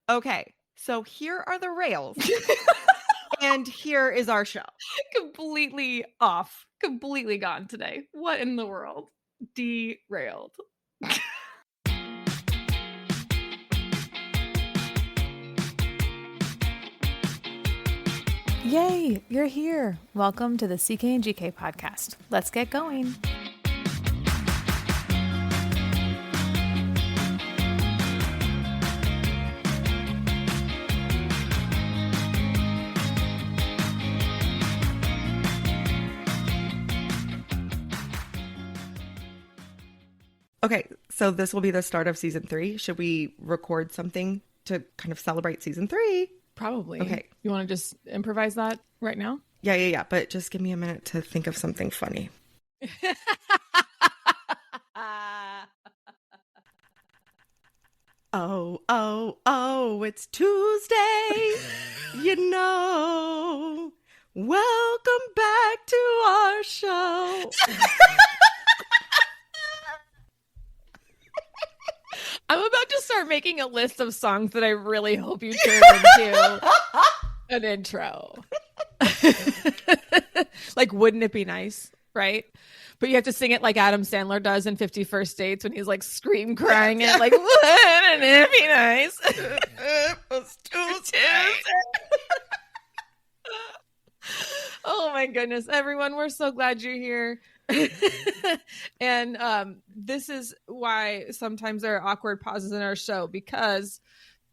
Okay, so here are the rails, and here is our show. Completely off. Completely gone today. What in the world? Derailed. Yay, you're here. Welcome to the CK and GK podcast. Let's get going. Okay, so this will be the start of season 3. Should we record something to kind of celebrate season 3? Probably. Okay. You want to just improvise that right now? Yeah. But just give me a minute to think of something funny. Oh, it's Tuesday, Welcome back to our show. I'm about to start making a list of songs that I really hope you turn into an intro. Like, wouldn't it be nice, right? But you have to sing it like Adam Sandler does in 50 First Dates when he's like scream crying it, like, wouldn't it be nice? It was Tuesday. Oh my goodness, everyone, we're so glad you're here. And this is why sometimes there are awkward pauses in our show, because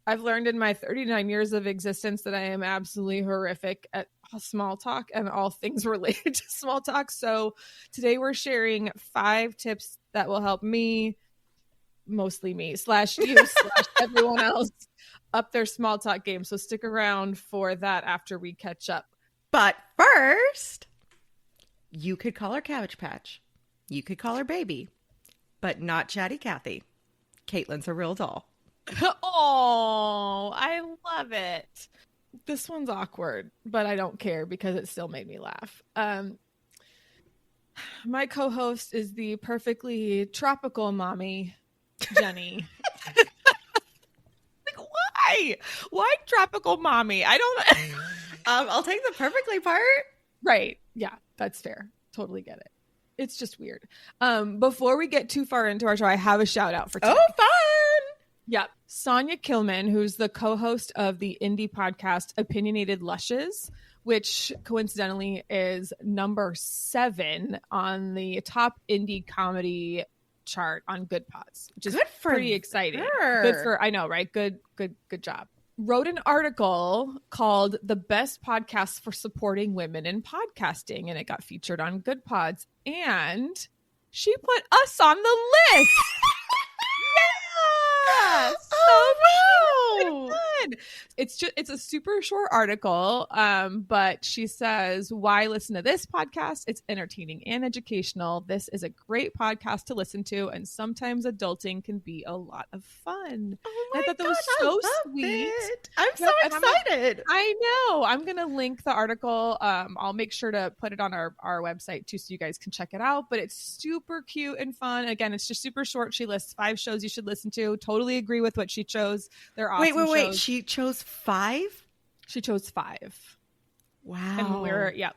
I've learned in my 39 years of existence that I am absolutely horrific at small talk and all things related to small talk. So today we're sharing 5 tips that will help me, mostly me, / you, / everyone else up their small talk game. So stick around for that after we catch up. But first, you could call her Cabbage Patch. You could call her Baby. But not Chatty Cathy. Caitlin's a real doll. Oh, I love it. This one's awkward, but I don't care because it still made me laugh. My co-host is the perfectly tropical mommy, Jenny. Like, why? Why tropical mommy? I don't... I'll take the perfectly part. Right. Yeah, that's fair. Totally get it. It's just weird. Before we get too far into our show, I have a shout out for today. Oh, fun! Yep. Sonia Kilman, who's the co-host of the indie podcast Opinionated Lushes, which coincidentally is number 7 on the top indie comedy chart on Good Pods, which is pretty exciting. Good for, I know, right? Good job. Wrote an article called The Best Podcasts for Supporting Women in Podcasting, and it got featured on Good Pods, and she put us on the list. Yeah! So good. It's a super short article, but she says, why listen to this podcast? It's entertaining and educational. This is a great podcast to listen to, and sometimes adulting can be a lot of fun. Oh my I thought that was so sweet. I'm so excited. I know. I'm going to link the article. I'll make sure to put it on our website too, so you guys can check it out. But it's super cute and fun. Again, it's just super short. She lists 5 shows you should listen to. Totally agree with what she chose. They're awesome. Wait. She chose 5? She chose 5. Wow. And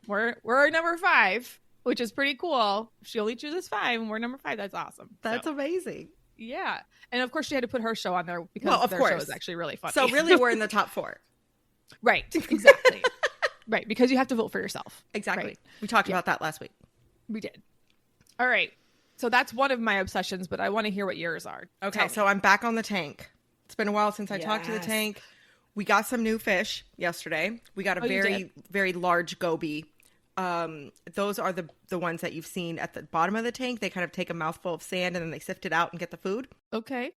we're number 5, which is pretty cool. She only chooses 5 and we're number 5. That's awesome. That's amazing. Yeah. And of course she had to put her show on there because their show is actually really funny. So really we're in the top 4. Right. Exactly. Right. Because you have to vote for yourself. Exactly. Right? We talked about that last week. We did. All right. So that's one of my obsessions, but I want to hear what yours are. Okay. So I'm back on the tank. It's been a while since I talked to the tank. We got some new fish yesterday. We got a very large goby. Those are the ones that you've seen at the bottom of the tank. They kind of take a mouthful of sand and then they sift it out and get the food. Okay.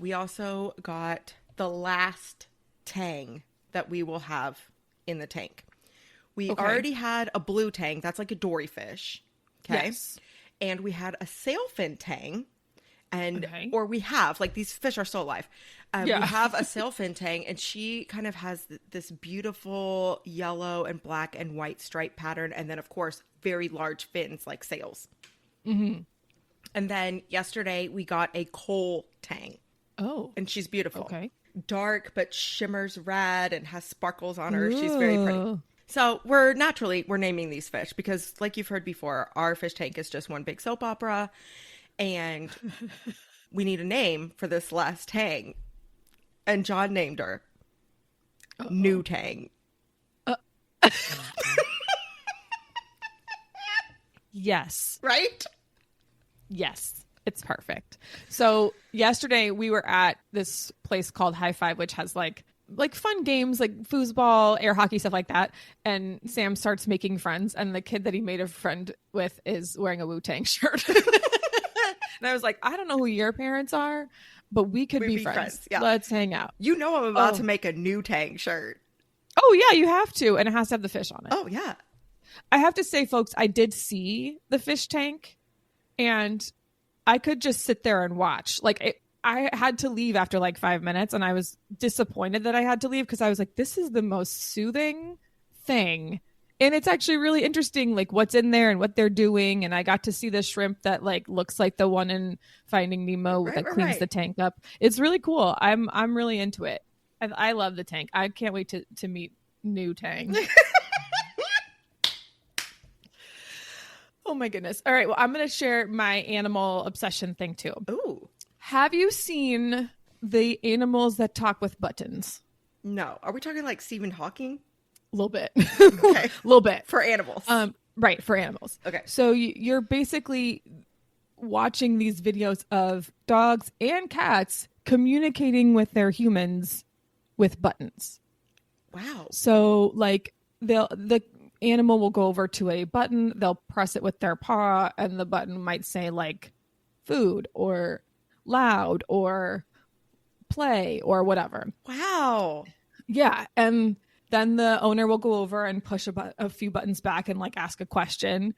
We also got the last tang that we will have in the tank. We already had a blue tang. That's like a dory fish. Okay. Yes. And we had a sailfin tang. Or we have, like, these fish are still alive. We have a sailfin tang, and she kind of has this beautiful yellow and black and white stripe pattern. And then, of course, very large fins like sails. Mm-hmm. And then yesterday we got a coal tang. Oh. And she's beautiful. Okay. dark but shimmers red and has sparkles on her. Ooh. She's very pretty. So we're naming these fish because, like you've heard before, our fish tank is just one big soap opera, and we need a name for this last tang. And John named her New Tang. Yes. Right? Yes. It's perfect. So yesterday we were at this place called High Five, which has like fun games like foosball, air hockey, stuff like that. And Sam starts making friends, and the kid that he made a friend with is wearing a Wu-Tang shirt. And I was like, I don't know who your parents are, but we could be friends. Yeah. Let's hang out. You know I'm about to make a New Tang shirt. Oh, yeah, you have to. And it has to have the fish on it. Oh, yeah. I have to say, folks, I did see the fish tank, and I could just sit there and watch. Like, I had to leave after like 5 minutes, and I was disappointed that I had to leave because I was like, this is the most soothing thing. And it's actually really interesting, like what's in there and what they're doing. And I got to see the shrimp that like looks like the one in Finding Nemo that cleans the tank up. It's really cool. I'm really into it. I love the tank. I can't wait to meet New Tang. Oh my goodness. All right. Well, I'm going to share my animal obsession thing too. Ooh. Have you seen the animals that talk with buttons? No. Are we talking like Stephen Hawking? A little bit. Okay. A little bit. For animals. Right. For animals. Okay. So you're basically watching these videos of dogs and cats communicating with their humans with buttons. Wow. So like the animal will go over to a button, they'll press it with their paw, and the button might say like food or loud or play or whatever. Wow. Yeah. And then the owner will go over and push a few buttons back and like ask a question,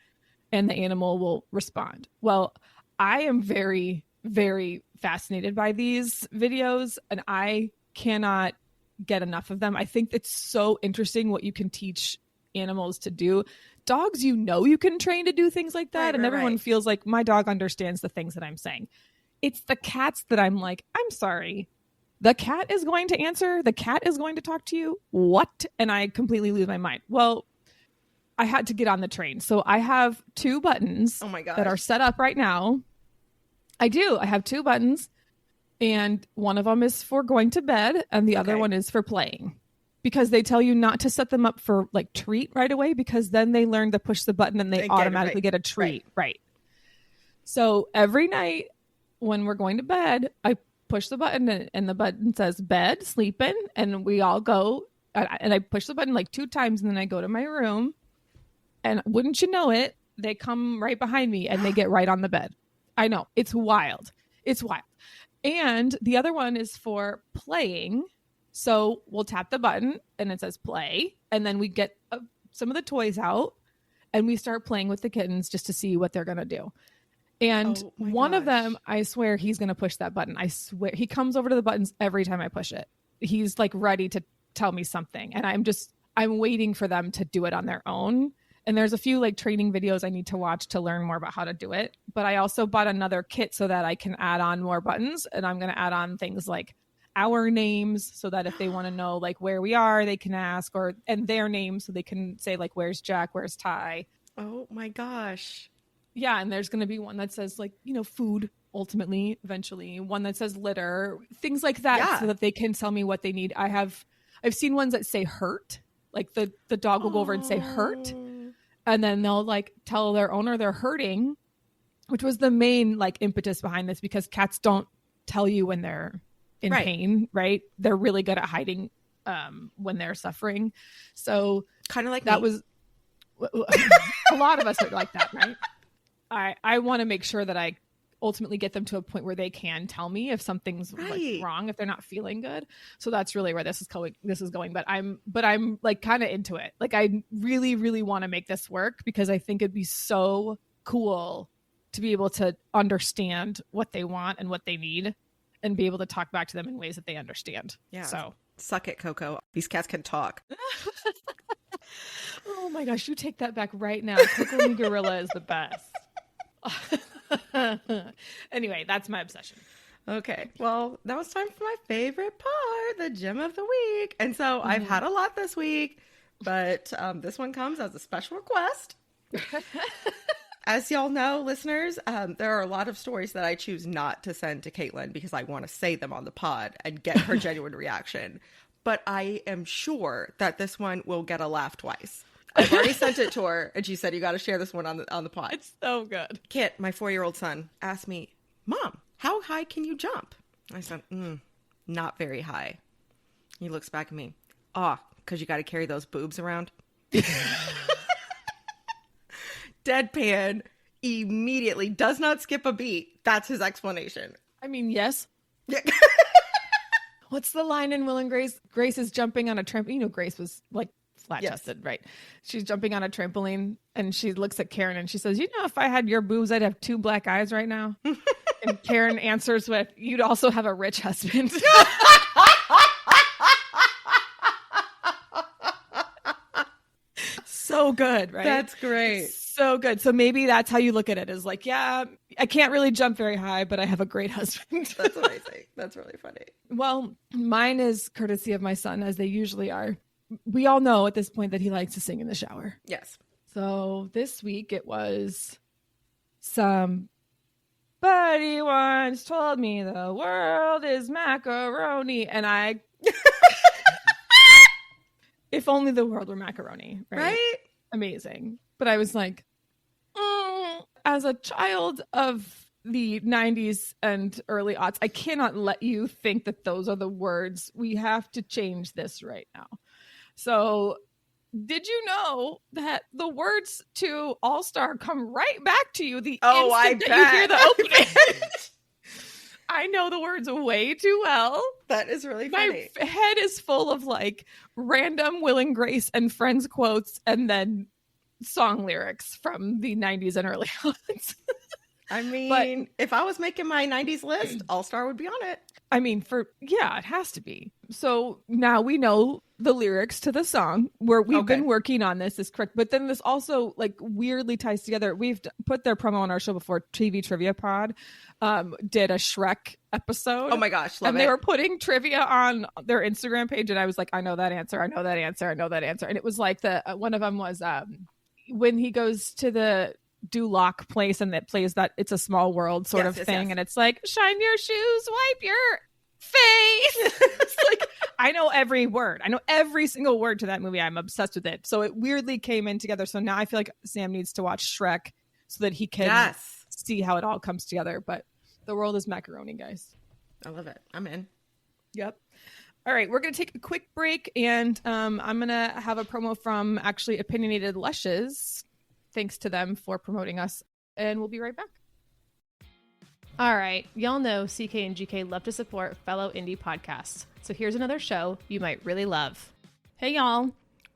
and the animal will respond. Well, I am very, very fascinated by these videos, and I cannot get enough of them. I think it's so interesting what you can teach animals to do. Dogs, you can train to do things like that, and everyone feels like my dog understands the things that I'm saying. It's the cats that I'm like, I'm sorry. The cat is going to answer. The cat is going to talk to you. What? And I completely lose my mind. Well, I had to get on the train. So I have 2 buttons that are set up right now. I do. I have 2 buttons, and one of them is for going to bed, and the other one is for playing. Because they tell you not to set them up for like treat right away, because then they learn to push the button and they automatically get a treat. Right. So every night when we're going to bed, I push the button and the button says bed, sleeping, and we all go, and I push the button like 2 times, and then I go to my room, and wouldn't you know it, they come right behind me and they get right on the bed. I know. It's wild. It's wild. And the other one is for playing. So we'll tap the button and it says play. And then we get some of the toys out and we start playing with the kittens just to see what they're going to do. And one of them, I swear he's going to push that button. I swear he comes over to the buttons every time I push it. He's like ready to tell me something. And I'm waiting for them to do it on their own. And there's a few like training videos I need to watch to learn more about how to do it. But I also bought another kit so that I can add on more buttons. And I'm going to add on things like our names so that if they want to know like where we are, they can ask, and their names so they can say like, where's Jack, where's Ty? Oh my gosh. Yeah. And there's going to be one that says like, food ultimately, eventually, one that says litter, things like that, so that they can tell me what they need. I've seen ones that say hurt, like the dog will go over and say hurt. And then they'll like tell their owner they're hurting, which was the main like impetus behind this, because cats don't tell you when they're in pain, right? They're really good at hiding when they're suffering. So kind of like that me. Was a lot of us are like that, right? I want to make sure that I ultimately get them to a point where they can tell me if something's like wrong, if they're not feeling good. So that's really where this is going. But I'm like kind of into it. Like I really, really want to make this work, because I think it'd be so cool to be able to understand what they want and what they need and be able to talk back to them in ways that they understand. Yeah. So suck it, Coco. These cats can talk. Oh my gosh, you take that back right now. Coco the gorilla is the best. Anyway, that's my obsession. Okay, well, now it's time for my favorite part, the gem of the week. And so I've had a lot this week, but this one comes as a special request. As y'all know, listeners, there are a lot of stories that I choose not to send to Caitlin because I want to say them on the pod and get her genuine reaction. But I am sure that this one will get a laugh twice. I've already sent it to her, and she said, you got to share this one on the pod. It's so good. Kit, my 4-year-old son, asked me, Mom, how high can you jump? I said, not very high. He looks back at me. Because you got to carry those boobs around. Deadpan, immediately, does not skip a beat. That's his explanation. I mean, yes. Yeah. What's the line in Will and Grace? Grace is jumping on a trampoline. You know, Grace was like flat-chested, right? She's jumping on a trampoline, and she looks at Karen, and she says, you know, if I had your boobs, I'd have 2 black eyes right now. And Karen answers with, you'd also have a rich husband. So good, right? That's great. So good. So maybe that's how you look at it, is like, yeah, I can't really jump very high, but I have a great husband. That's amazing. That's really funny. Well, mine is courtesy of my son, as they usually are. We all know at this point that he likes to sing in the shower. Yes. So this week it was somebody once told me the world is macaroni, and I if only the world were macaroni, right? Amazing. But I was like, as a child of the 90s and early aughts, I cannot let you think that those are the words. We have to change this right now. So did you know that the words to All Star come right back to you the instant that you hear the opening? I know the words way too well. That is really funny. My head is full of like random Will and Grace and Friends quotes and then song lyrics from the 90s and early aughts. I mean, if I was making my 90s list, All Star would be on it. I mean, it has to be. So now we know the lyrics to the song where we've been working on this is correct. But then this also like weirdly ties together. We've put their promo on our show before. TV Trivia Pod did a Shrek episode. Oh my gosh. Love and it. They were putting trivia on their Instagram page. And I was like, I know that answer. I know that answer. I know that answer. And it was like one of them was when he goes to the Duloc place and it plays that It's a Small World sort of thing. Yes. And it's like, shine your shoes, wipe your face. It's like, I know every word. I know every single word to that movie. I'm obsessed with it. So it weirdly came in together. So now I feel like Sam needs to watch Shrek so that he can see how it all comes together. But the world is macaroni, guys. I love it. I'm in. Yep. All right, we're going to take a quick break, and I'm going to have a promo from actually Opinionated Lushes. Thanks to them for promoting us, and we'll be right back. All right, y'all know CK and GK love to support fellow indie podcasts, so here's another show you might really love. Hey, y'all.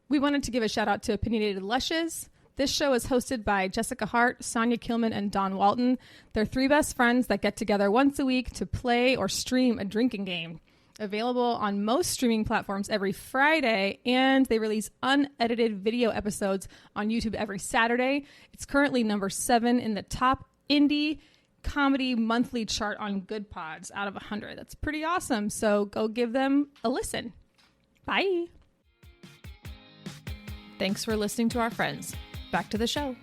We wanted to give a shout out to Opinionated Lushes. This show is hosted by Jessica Hart, Sonia Kilman, and Don Walton. They're 3 best friends that get together once a week to play or stream a drinking game. Available on most streaming platforms every Friday, and they release unedited video episodes on YouTube every Saturday. It's currently number 7 in the top indie comedy monthly chart on Good Pods out of 100. That's pretty awesome. So go give them a listen. Bye. Thanks for listening to our friends. Back to the show.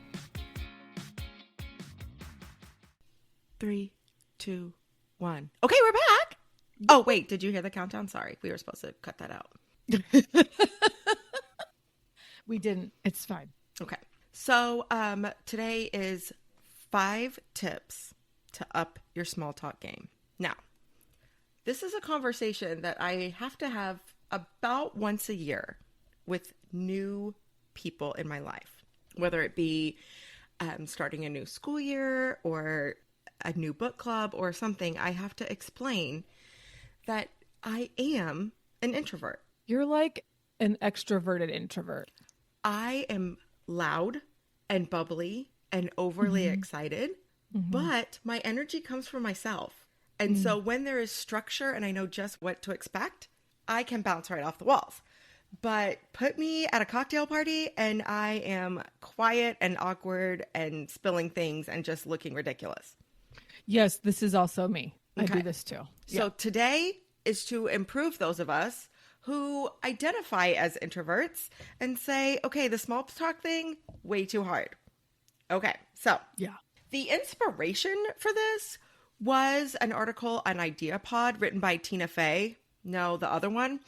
3, 2, 1. Okay, we're back. Oh, wait. Did you hear the countdown? Sorry. We were supposed to cut that out. We didn't. It's fine. Okay. So today is 5 tips to up your small talk game. Now, this is a conversation that I have to have about once a year with new people in my life, whether it be starting a new school year or a new book club or something. I have to explain that I am an introvert. You're like an extroverted introvert. I am loud and bubbly and overly excited, but my energy comes from myself. And so when there is structure and I know just what to expect, I can bounce right off the walls. But put me at a cocktail party and I am quiet and awkward and spilling things and just looking ridiculous. Yes, this is also me. I do this too. So today is to improve those of us who identify as introverts and say, okay, the small talk thing, way too hard. Okay, so the inspiration for this was an article on IdeaPod written by Tina Fey. No, the other one.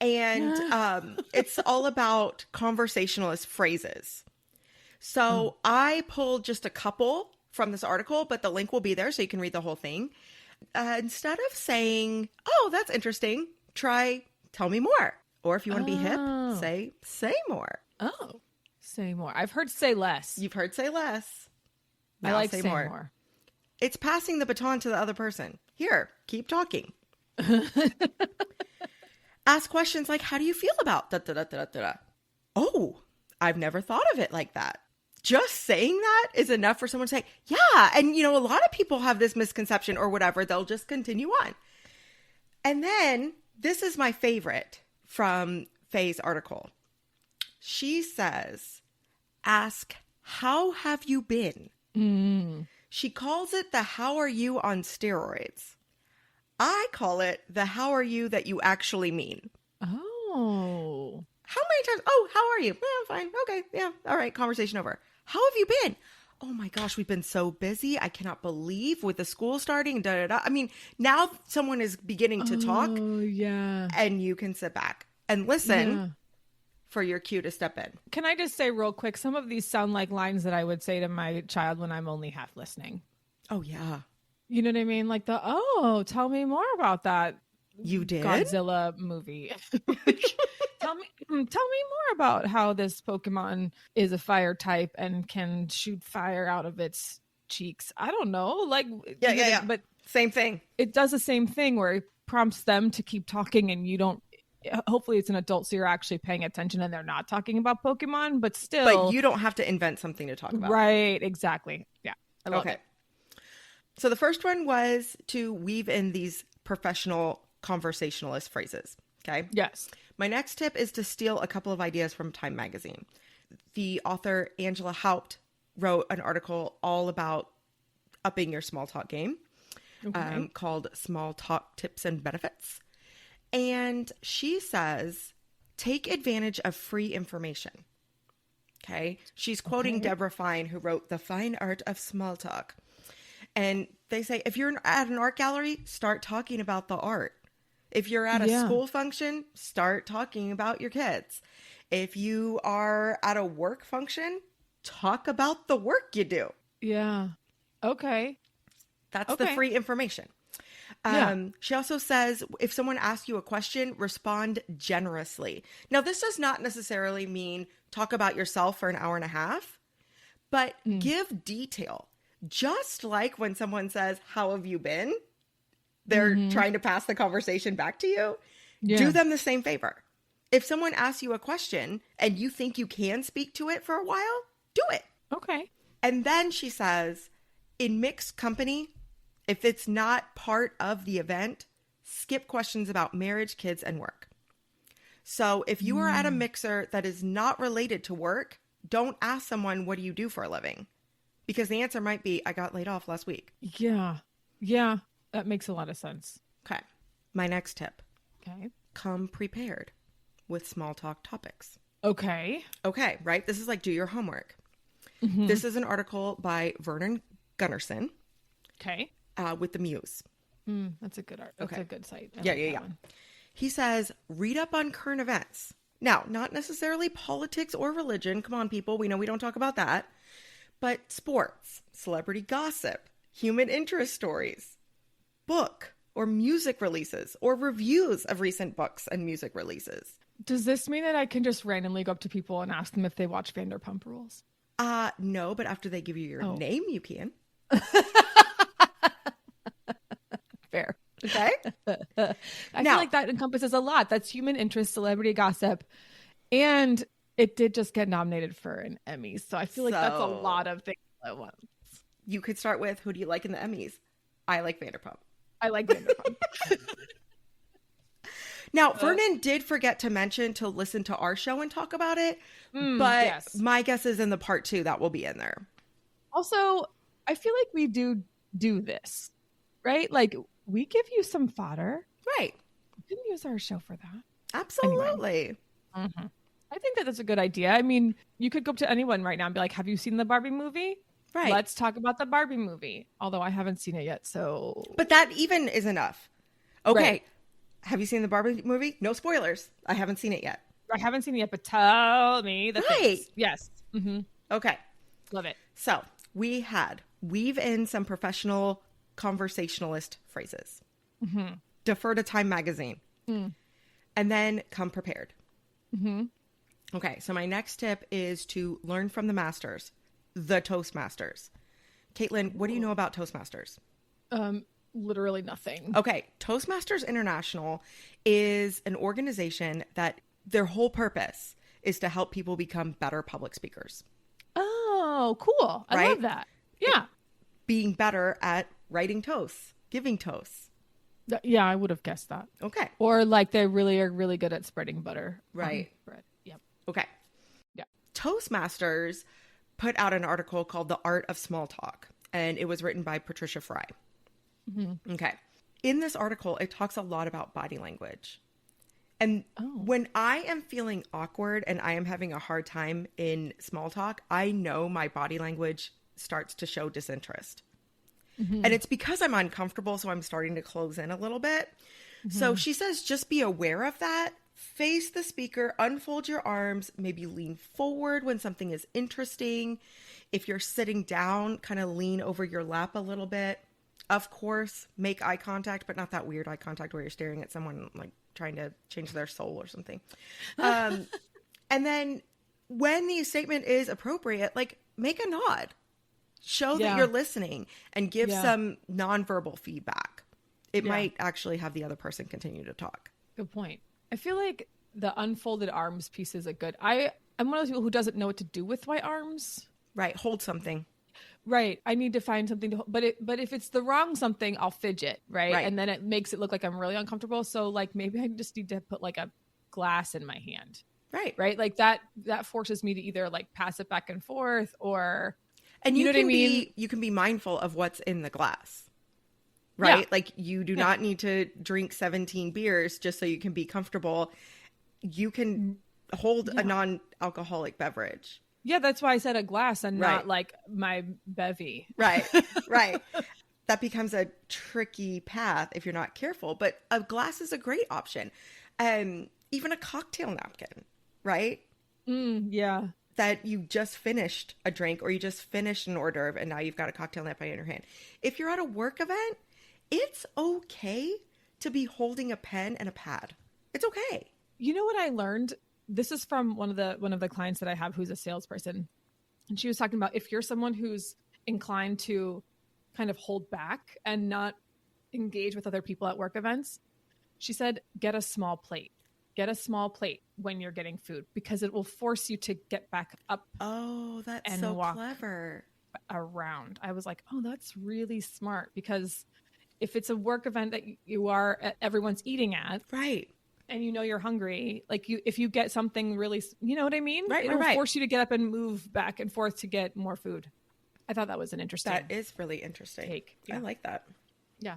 And it's all about conversationalist phrases. So I pulled just a couple from this article, but the link will be there so you can read the whole thing. Instead of saying, oh, that's interesting, try tell me more. Or if you want to be hip, say more. Oh, say more. I've heard say less. You've heard say less. Now I like say more. It's passing the baton to the other person. Here, keep talking. Ask questions like, how do you feel about da da da da da da? Oh, I've never thought of it like that. Just saying that is enough for someone to say, yeah. And, a lot of people have this misconception or whatever. They'll just continue on. And then this is my favorite from Faye's article. She says, ask, how have you been? She calls it the how are you on steroids. I call it the how are you that you actually mean. Oh. How many times? Oh, how are you? I'm fine. Okay. Yeah. All right. Conversation over. How have you been? Oh my gosh, we've been so busy. I cannot believe with the school starting. Da, da, da. I mean, now someone is beginning to talk. Oh, yeah. And you can sit back and listen for your cue to step in. Can I just say real quick, some of these sound like lines that I would say to my child when I'm only half listening. Oh, yeah. You know what I mean? Like tell me more about that. You did? Godzilla movie. Tell me more about how this Pokemon is a fire type and can shoot fire out of its cheeks. I don't know. Like, yeah. But same thing. It does the same thing where it prompts them to keep talking, and you don't. Hopefully, it's an adult, so you're actually paying attention, and they're not talking about Pokemon. But still, but you don't have to invent something to talk about. Right? Exactly. Yeah. I love it. So the first one was to weave in these professional conversationalist phrases. Okay. Yes. My next tip is to steal a couple of ideas from Time magazine. The author Angela Haupt wrote an article all about upping your small talk game, called Small Talk Tips and Benefits. And she says, take advantage of free information. Okay. She's quoting Deborah Fine, who wrote The Fine Art of Small Talk. And they say, if you're at an art gallery, start talking about the art. If you're at a school function, start talking about your kids. If you are at a work function, talk about the work you do. Yeah. Okay. That's the free information. She also says, if someone asks you a question, respond generously. Now, this does not necessarily mean talk about yourself for an hour and a half, but give detail. Just like when someone says, how have you been? They're trying to pass the conversation back to you. Yeah. Do them the same favor. If someone asks you a question and you think you can speak to it for a while, do it. Okay. And then she says, in mixed company, if it's not part of the event, skip questions about marriage, kids, and work. So if you are at a mixer that is not related to work, don't ask someone, what do you do for a living? Because the answer might be, I got laid off last week. Yeah. Yeah. That makes a lot of sense. Okay. My next tip. Okay. Come prepared with small talk topics. Okay. Okay, right? This is like do your homework. This is an article by Vernon Gunnarsson. Okay. With the Muse. That's a good art. That's a good site. Yeah. He says, read up on current events. Now, not necessarily politics or religion. Come on, people. We know we don't talk about that. But sports, celebrity gossip, human interest stories, book or music releases or reviews of recent books and music releases. Does this mean that I can just randomly go up to people and ask them if they watch Vanderpump Rules? No, but after they give you your name, you can. Fair. Okay. I feel like that encompasses a lot. That's human interest, celebrity gossip, and it did just get nominated for an Emmy. So I feel like that's a lot of things at once. You could start with, who do you like in the Emmys? I like Vanderpump. I like Vanderpump. Now, Vernon did forget to mention to listen to our show and talk about it, but my guess is in the part 2 that will be in there. Also, I feel like we do this, right? Like we give you some fodder. Right. You can use our show for that. Absolutely. Anyway. I think that's a good idea. I mean, you could go up to anyone right now and be like, have you seen the Barbie movie? Right. Let's talk about the Barbie movie. Although I haven't seen it yet, so. But that even is enough. Okay. Right. Have you seen the Barbie movie? No spoilers. I haven't seen it yet. I haven't seen it yet, but tell me the things. Yes. Mm-hmm. Okay. Love it. So weave in some professional conversationalist phrases. Mm-hmm. Defer to Time magazine. Mm. And then come prepared. Mm-hmm. Okay. So my next tip is to learn from the masters, the Toastmasters. Caitlin, what do you know about Toastmasters? Literally nothing. Okay. Toastmasters International is an organization that their whole purpose is to help people become better public speakers. Oh, cool. I love that. Yeah. Being better at writing toasts, giving toasts. Yeah, I would have guessed that. Okay. Or like they really are really good at spreading butter. Right. Bread. Yep. Okay. Yeah. Toastmasters put out an article called The Art of Small Talk, and it was written by Patricia Fry. Mm-hmm. Okay. In this article, it talks a lot about body language. And when I am feeling awkward and I am having a hard time in small talk, I know my body language starts to show disinterest. Mm-hmm. And it's because I'm uncomfortable, so I'm starting to close in a little bit. Mm-hmm. So she says, just be aware of that. Face the speaker, unfold your arms, maybe lean forward when something is interesting. If you're sitting down, kind of lean over your lap a little bit. Of course, make eye contact, but not that weird eye contact where you're staring at someone like trying to change their soul or something. And then when the statement is appropriate, like make a nod, show that you're listening, and give some nonverbal feedback. It might actually have the other person continue to talk. Good point. I feel like the unfolded arms piece is a good. I'm one of those people who doesn't know what to do with my arms. Right. Hold something. Right. I need to find something to, but if it's the wrong something, I'll fidget. Right. And then it makes it look like I'm really uncomfortable. So like, maybe I just need to put like a glass in my hand. Right. Right. Like that forces me to either like pass it back and forth or, and you know can what I mean? you can be mindful of what's in the glass. Right. Yeah. Like you do not need to drink 17 beers just so you can be comfortable. You can hold a non-alcoholic beverage. Yeah, that's why I said a glass and not like my bevy. Right, right. That becomes a tricky path if you're not careful. But a glass is a great option. Even a cocktail napkin, right? Yeah. That you just finished a drink or you just finished an hors d'oeuvre and now you've got a cocktail napkin in your hand. If you're at a work event, it's okay to be holding a pen and a pad. It's okay. You know what I learned? This is from one of the clients that I have who's a salesperson. And she was talking about if you're someone who's inclined to kind of hold back and not engage with other people at work events, she said, get a small plate. Get a small plate when you're getting food because it will force you to get back up. Oh, that's and so clever. Around. I was like, oh, that's really smart because if it's a work event that you are everyone's eating at. Right. And you know you're hungry, like if you get something really, you know what I mean? Right, It'll force you to get up and move back and forth to get more food. I thought that was an interesting. That is really interesting. Take. Yeah. I like that. Yeah.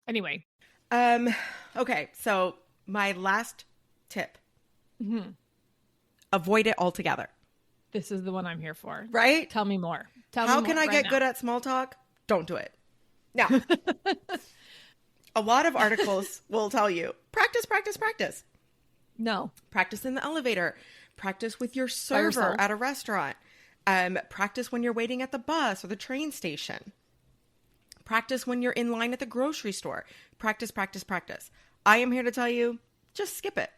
Anyway. Okay. So my last tip. Mm-hmm. Avoid it altogether. This is the one I'm here for. Right? Tell me more. How can I get good at small talk? Don't do it. Now. A lot of articles will tell you, practice, practice, practice. No. Practice in the elevator. Practice with your server at a restaurant. Practice when you're waiting at the bus or the train station. Practice when you're in line at the grocery store. Practice, practice, practice. I am here to tell you, just skip it.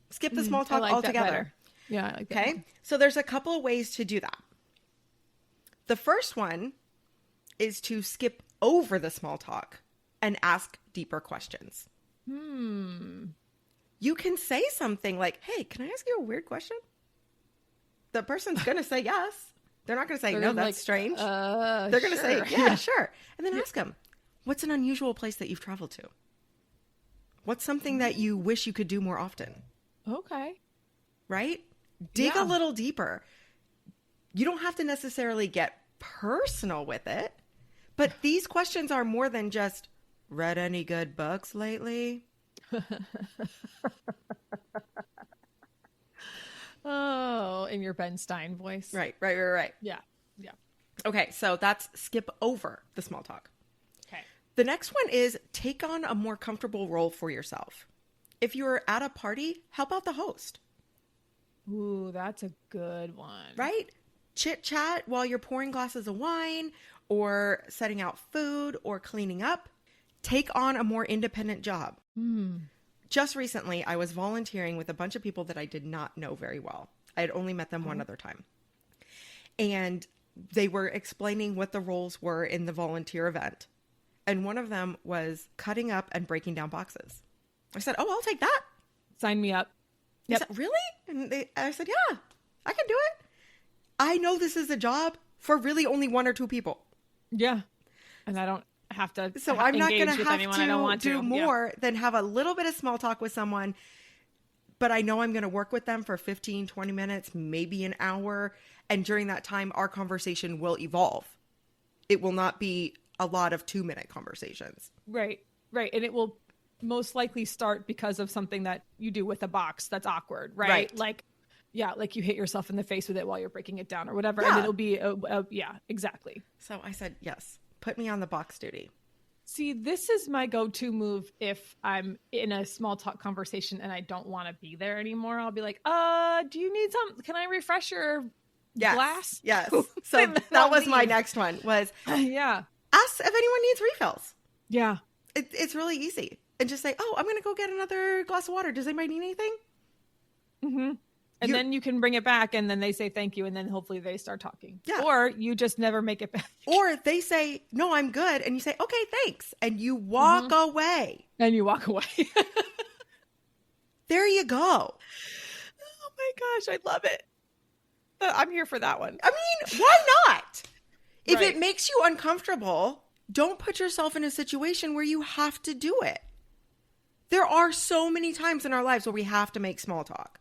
Skip the small talk altogether. Yeah, I like that. Okay? So there's a couple of ways to do that. The first one is to skip over the small talk and ask deeper questions. You can say something like, hey, can I ask you a weird question? The person's going to say yes. They're not going to say, no, that's strange. They're going to say, yeah, sure. And then ask them, what's an unusual place that you've traveled to? What's something that you wish you could do more often? Okay. Right? Dig a little deeper. You don't have to necessarily get personal with it, but these questions are more than just, read any good books lately? Oh, in your Ben Stein voice. Right. Yeah. Okay, so that's skip over the small talk. Okay. The next one is take on a more comfortable role for yourself. If you're at a party, help out the host. Ooh, that's a good one. Right? Chit-chat while you're pouring glasses of wine or setting out food or cleaning up. Take on a more independent job. Just recently, I was volunteering with a bunch of people that I did not know very well. I had only met them one other time. And they were explaining what the roles were in the volunteer event. And one of them was cutting up and breaking down boxes. I said, oh, I'll take that. Sign me up. He said, really? And I said, yeah, I can do it. I know this is a job for really only one or two people. Yeah. And I don't have to So I'm not going to have to do more than have a little bit of small talk with someone. But I know I'm going to work with them for 15, 20 minutes, maybe an hour. And during that time, our conversation will evolve. It will not be a lot of 2-minute conversations. Right. And it will most likely start because of something that you do with a box that's awkward, right? Like you hit yourself in the face with it while you're breaking it down or whatever. Yeah. And it'll be, exactly. So I said, yes, put me on the box duty. See, this is my go-to move if I'm in a small talk conversation and I don't want to be there anymore. I'll be like, do you need some? Can I refresh your glass? Yes. So that was my next one was ask if anyone needs refills. Yeah. It's really easy. And just say, oh, I'm going to go get another glass of water. Does anybody need anything? Mm-hmm. And then you can bring it back and then they say thank you and then hopefully they start talking. Yeah. Or you just never make it back. Or they say, no, I'm good. And you say, okay, thanks. And you walk away. And you walk away. There you go. Oh my gosh, I love it. I'm here for that one. I mean, why not? If it makes you uncomfortable, don't put yourself in a situation where you have to do it. There are so many times in our lives where we have to make small talk.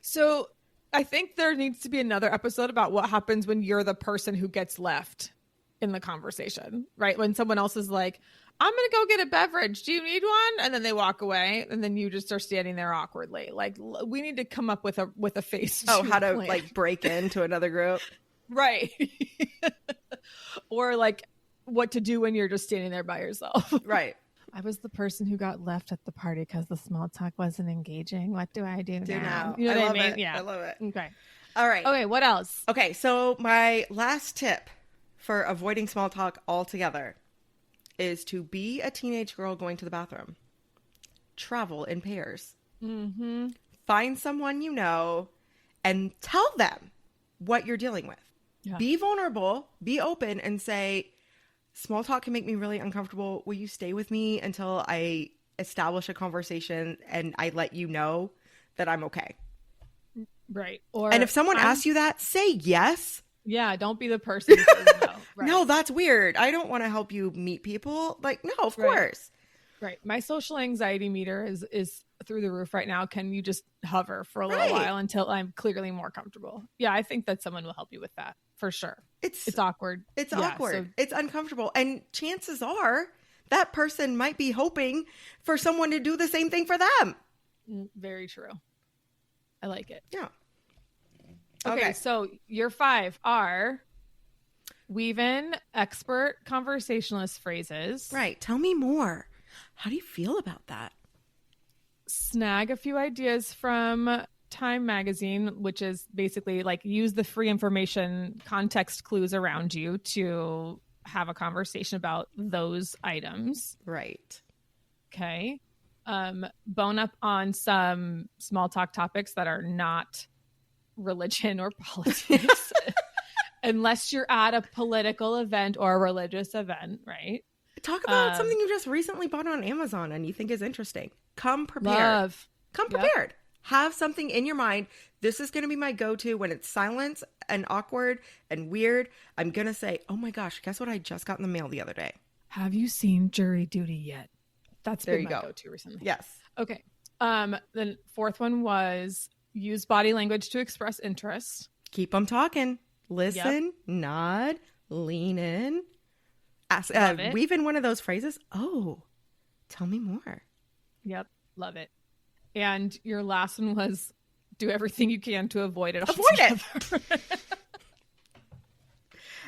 So I think there needs to be another episode about what happens when you're the person who gets left in the conversation, right? When someone else is like, I'm going to go get a beverage. Do you need one? And then they walk away and then you just are standing there awkwardly. Like we need to come up with a face. Oh, how to like break into another group. Right. Or like what to do when you're just standing there by yourself. Right. I was the person who got left at the party because the small talk wasn't engaging. What do I do now? You know what I mean? Yeah. I love it. Okay. All right. Okay. What else? Okay. So my last tip for avoiding small talk altogether is to be a teenage girl going to the bathroom. Travel in pairs. Mm-hmm. Find someone you know and tell them what you're dealing with. Yeah. Be vulnerable, be open, and say, small talk can make me really uncomfortable. Will you stay with me until I establish a conversation and I let you know that I'm okay? Right. Or and if someone asks you that, say yes. Yeah, don't be the person who says no. Right. No, that's weird. I don't want to help you meet people. Like, no, of course. Right. My social anxiety meter is through the roof right now. Can you just hover for a little while until I'm clearly more comfortable? Yeah, I think that someone will help you with that for sure. It's awkward. It's awkward. It's uncomfortable. And chances are that person might be hoping for someone to do the same thing for them. Very true. I like it. Yeah. Okay, so your 5 are weave in expert conversationalist phrases. Right. Tell me more. How do you feel about that? Snag a few ideas from Time magazine, which is basically like use the free information context clues around you to have a conversation about those items. Right. Okay. Bone up on some small talk topics that are not religion or politics, unless you're at a political event or a religious event, right? Talk about something you just recently bought on Amazon and you think is interesting. Come prepared. Come prepared. Yep. Have something in your mind. This is going to be my go-to when it's silent and awkward and weird. I'm going to say, oh my gosh, guess what I just got in the mail the other day? Have you seen Jury Duty yet? That's been my go-to recently. Yes. Okay. The 4th one was use body language to express interest. Keep them talking. Listen, nod, lean in. Weave in one of those phrases. Oh, Tell me more. Yep. Love it. And your last one was do everything you can to avoid it. Avoid it.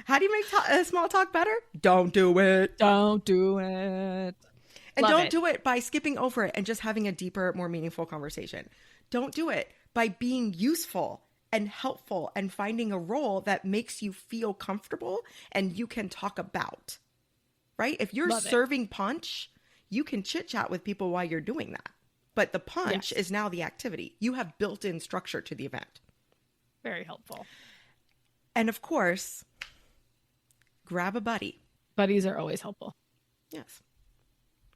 How do you make small talk better? Don't do it. Don't do it. And don't do it by skipping over it and just having a deeper, more meaningful conversation. Don't do it by being useful and helpful and finding a role that makes you feel comfortable and you can talk about. Right? If you're serving punch, you can chit-chat with people while you're doing that. But the punch is now the activity. You have built-in structure to the event. Very helpful. And of course, grab a buddy. Buddies are always helpful. Yes.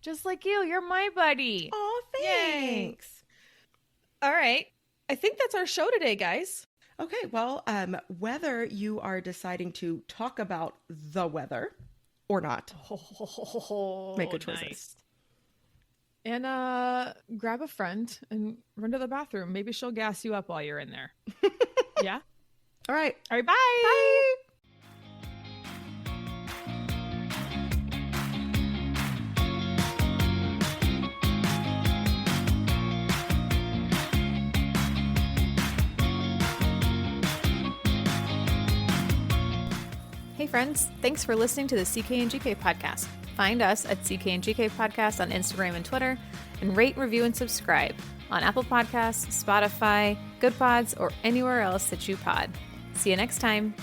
Just like you. You're my buddy. Oh, thanks. Yay. All right. I think that's our show today, guys. Okay. Well, whether you are deciding to talk about the weather or not, make good choices. Nice. And grab a friend and run to the bathroom. Maybe she'll gas you up while you're in there. Yeah? All right. All right, bye. Bye. Hey friends, thanks for listening to the CK and GK podcast. Find us at CK and GK podcast on Instagram and Twitter, and rate, review, and subscribe on Apple Podcasts, Spotify, Good Pods, or anywhere else that you pod. See you next time.